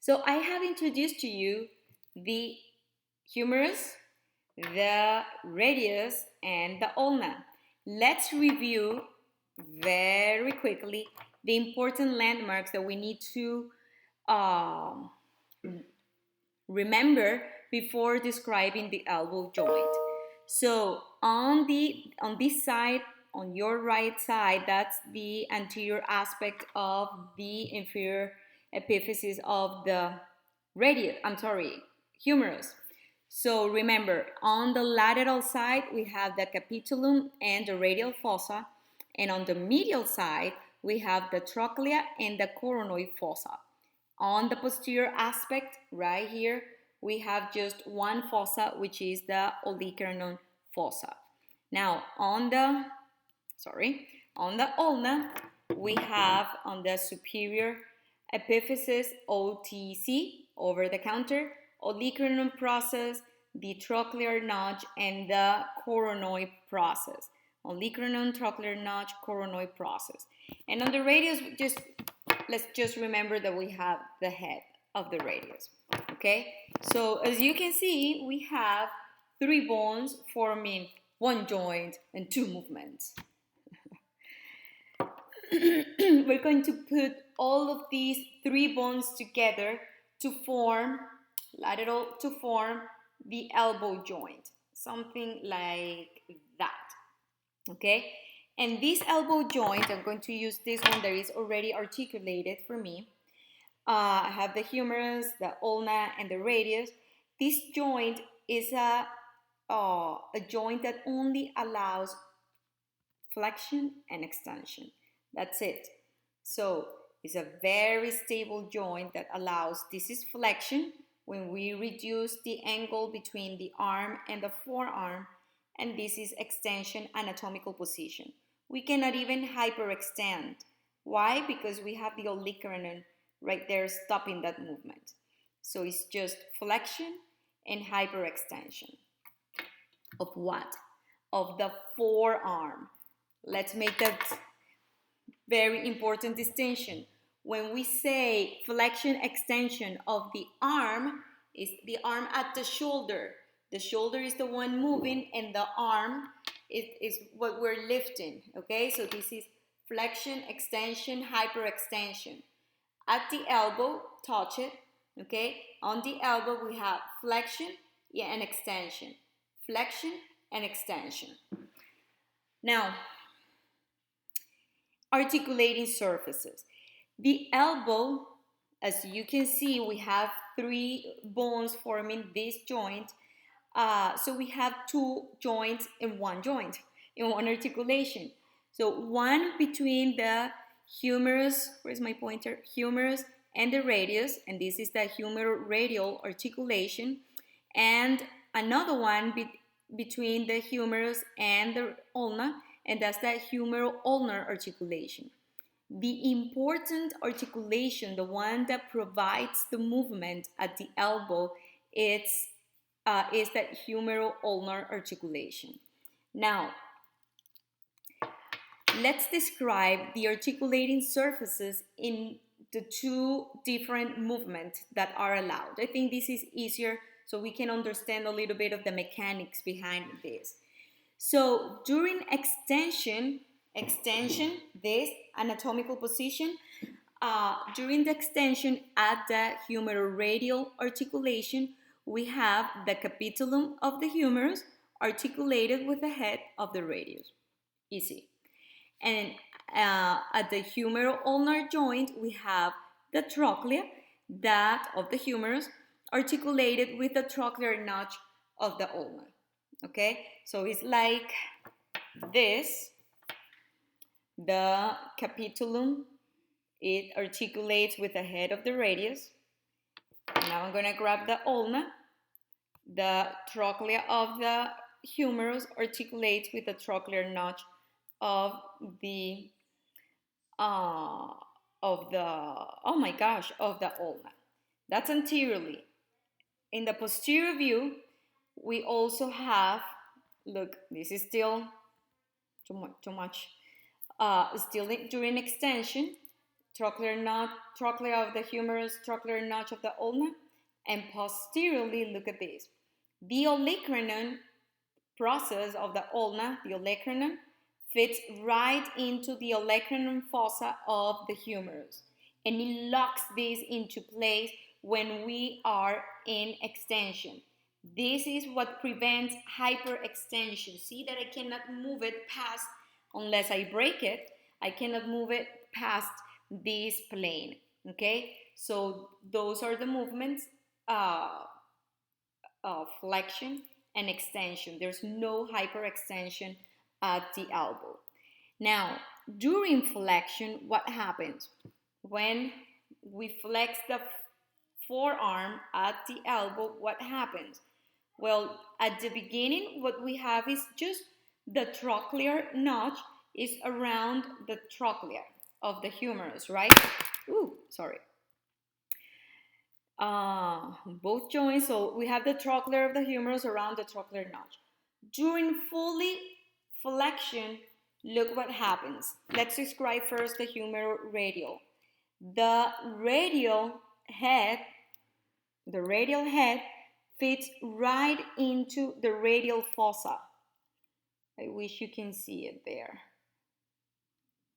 So I have introduced to you the humerus, the radius, and the ulna. Let's review very quickly the important landmarks that we need to um, remember before describing the elbow joint. So on this side, on your right side, that's the anterior aspect of the inferior epiphysis of the humerus. So remember, on the lateral side, we have the capitulum and the radial fossa, and on the medial side, we have the trochlea and the coronoid fossa. On the posterior aspect, right here, we have just one fossa, which is the olecranon fossa. Now, on the ulna, we have on the superior epiphysis OTC, over the counter, olecranon process, the trochlear notch, and the coronoid process. Olecranon, trochlear notch, coronoid process. And on the radius, let's just remember that we have the head of the radius. Okay, so as you can see, we have three bones forming one joint and two movements. We're going to put all of these three bones together to form the elbow joint, something like that. Okay, and this elbow joint, I'm going to use this one that is already articulated for me. I have the humerus, the ulna, and the radius. This joint is a joint that only allows flexion and extension. That's it. So it's a very stable joint that allows, this is flexion when we reduce the angle between the arm and the forearm, and this is extension, anatomical position. We cannot even hyperextend. Why? Because we have the olecranon right there stopping that movement. So it's just flexion and hyperextension. Of what? Of the forearm. Let's make that very important distinction. When we say flexion extension of the arm, is the arm at the shoulder. The shoulder is the one moving, and the arm is what we're lifting. Okay, so this is flexion, extension, hyperextension. At the elbow, touch it. Okay, on the elbow we have flexion and extension. Flexion and extension. Now, articulating surfaces. The elbow, as you can see, we have three bones forming this joint. So we have two joints in one joint, in one articulation. So one between the humerus, where's my pointer? Humerus and the radius, and this is the humeroradial articulation, and another one between the humerus and the ulna, and that's the humerulnar articulation. The important articulation, the one that provides the movement at the elbow, is that humerulnar articulation. Now, let's describe the articulating surfaces in the two different movements that are allowed. I think this is easier so we can understand a little bit of the mechanics behind this. So during extension, this anatomical position, during the extension at the humeroradial articulation, we have the capitulum of the humerus articulated with the head of the radius. Easy. And at the humerulnar joint, we have the trochlea, that of the humerus, articulated with the trochlear notch of the ulna. Okay, so it's like this. The capitulum, it articulates with the head of the radius. Now I'm going to grab the ulna. The trochlea of the humerus articulates with the trochlear notch of the ulna. That's anteriorly. In the posterior view, we also have, look, this is still too much. Still during extension, trochlear of the humerus, trochlear notch of the ulna, and posteriorly, look at this. The olecranon process of the ulna, the olecranon, fits right into the olecranon fossa of the humerus, and it locks this into place when we are in extension. This is what prevents hyperextension. See that I cannot move it past, unless I break it, I cannot move it past this plane. Okay, so those are the movements of flexion and extension. There's no hyperextension at the elbow. Now, during flexion, what happens? When we flex the forearm at the elbow, what happens? Well, at the beginning, what we have is just the trochlear notch is around the trochlea of the humerus, right? Ooh, sorry. Both joints, so we have the trochlear of the humerus around the trochlear notch. During fully flexion, look what happens. Let's describe first the humeroradial. The radial head fits right into the radial fossa. I wish you can see it there.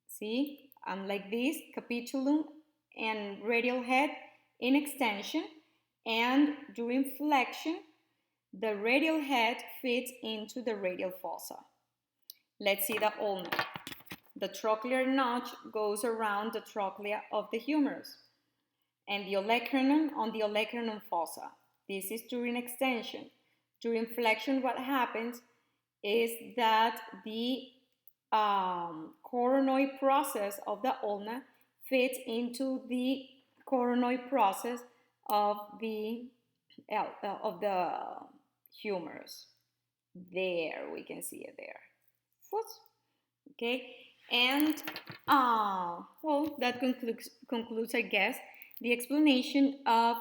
See, I'm like this, capitulum and radial head in extension, and during flexion, the radial head fits into the radial fossa. Let's see the ulna. The trochlear notch goes around the trochlea of the humerus, and the olecranon on the olecranon fossa. This is during extension. During flexion, what happens is that the coronoid process of the ulna fits into the coronoid process of the humerus. There, we can see it there. Okay, and well, that concludes, I guess, the explanation of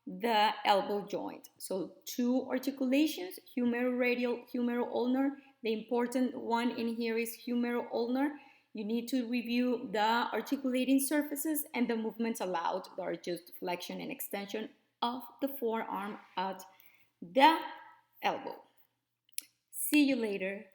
the elbow joint. So 2 articulations, humeroradial, humeroulnar. The important one in here is humeroulnar. You need to review the articulating surfaces and the movements allowed. They are just flexion and extension of the forearm at the elbow. See you later.